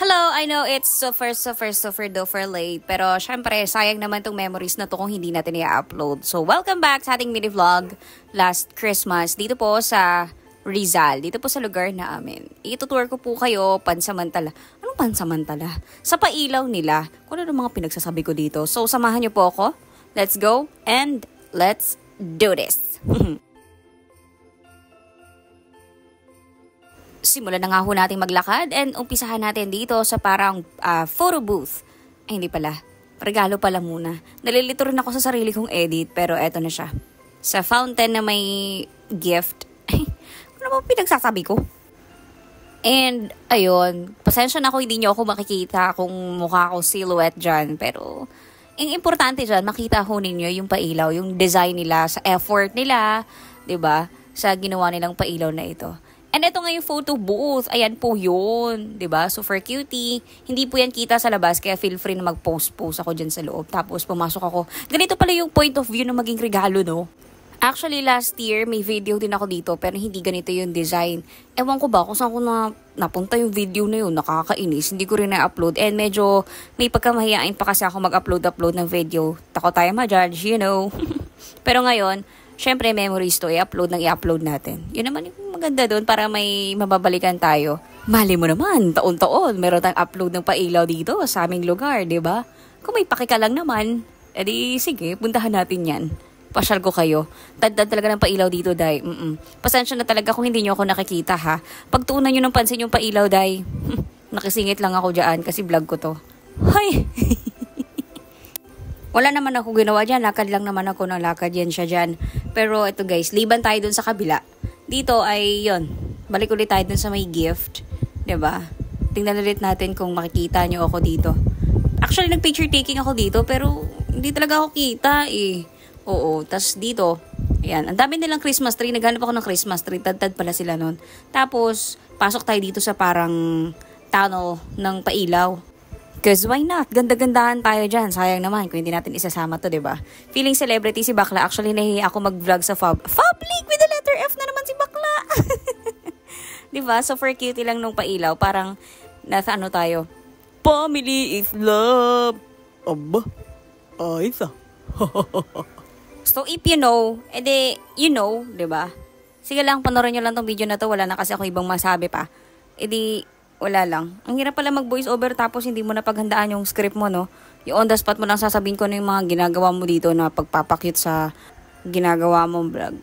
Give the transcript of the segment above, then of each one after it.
Hello, I know it's super duper late. Pero syempre, sayang naman tong memories na to kung hindi natin i-upload. So, welcome back sa ating mini vlog last Christmas. Dito po sa Rizal. Dito po sa lugar na amin. Itutour ko po kayo pansamantala. Anong pansamantala? Sa pailaw nila. Kung ano mga pinagsasabi ko dito. So, samahan niyo po ako. Let's go and let's do this. Simulan na nga ho natin maglakad and umpisahan natin dito sa parang photo booth. Ay, hindi pala. Regalo pala muna. Nalilito rin ako sa sarili kong edit, pero eto na siya. Sa fountain na may gift. Ay, ano ba pinagsasabi ko? And, ayun, pasensya na kung hindi nyo ako makikita kung mukha ko silhouette dyan. Pero, ang importante dyan, makita ho ninyo yung pailaw, yung design nila, sa effort nila, 'di ba? Sa ginawa nilang pailaw na ito. And ito nga yung photo booth. Ayan po yun. 'Di ba? Super cutie. Hindi po yan kita sa labas. Kaya feel free na mag-post ako dyan sa loob. Tapos pumasok ako. Ganito pala yung point of view na maging regalo, no? Actually, last year, may video din ako dito. Pero hindi ganito yung design. Ewan ko ba kung saan ko napunta yung video na yun. Nakakainis. Hindi ko rin na-upload. And medyo may pagkamahiyain pa kasi ako mag-upload ng video. Takot tayo ma-judge, you know. Pero ngayon, syempre, memories to, i-upload natin. Yun naman yung maganda doon para may mababalikan tayo. Mali mo naman, taon-taon, meron tayong upload ng pailaw dito sa aming lugar, di ba? Kung may pakika lang naman, edi sige, puntahan natin yan. Pasyal ko kayo. Tandaan talaga ng pailaw dito, Day. Pasensya na talaga kung hindi nyo ako nakikita, ha? Pagtuunan nyo ng pansin yung pailaw, Day. Nakisingit lang ako dyan kasi vlog ko to. Hay! Wala naman ako ginawa dyan. Lakad lang naman ako ng lakad. Yan siya dyan. Pero ito guys, liban tayo dun sa kabila. Dito ay yon. Balik ulit tayo dun sa may gift. 'Di ba? Tingnan ulit natin kung makikita nyo ako dito. Actually, nag-picture taking ako dito. Pero hindi talaga ako kita eh. Oo. Tas dito, ayan. Ang dami nilang Christmas tree. Naghanap ako ng Christmas tree. Tad-tad pala sila nun. Tapos, pasok tayo dito sa parang tunnel ng pailaw. Because why not? Ganda-gandahan tayo dyan. Sayang naman kung hindi natin isasama to, diba? Feeling celebrity si Bakla. Actually, nahihiya ako mag-vlog sa Public with the letter F na naman si Bakla. Diba? Super cute lang nung pailaw. Parang, nasa ano tayo? Family is love. Aba, ayos ah. So, if you know, edi, you know, diba? Sige lang, panoorin nyo lang tong video na to. Wala na kasi ako ibang masabi pa. Edi, wala lang. Ang hirap pala mag-voice over tapos hindi mo na paghandaan yung script mo, no? Yung on the spot mo lang sasabihin ko na yung mga ginagawa mo dito na pagpapakyut sa ginagawa mong vlog.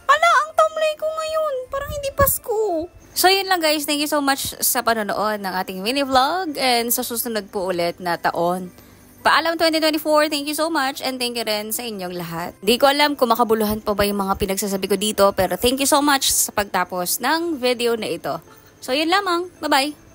Ala, ang tamlay ko ngayon. Parang hindi Pasko. So, yun lang guys. Thank you so much sa panonood ng ating mini vlog and sa susunod po ulit na taon. Paalam 2024, thank you so much and thank you rin sa inyong lahat. Di ko alam kung makabuluhan pa ba yung mga pinagsasabi ko dito pero thank you so much sa pagtapos ng video na ito. So, yun lamang. Bye-bye!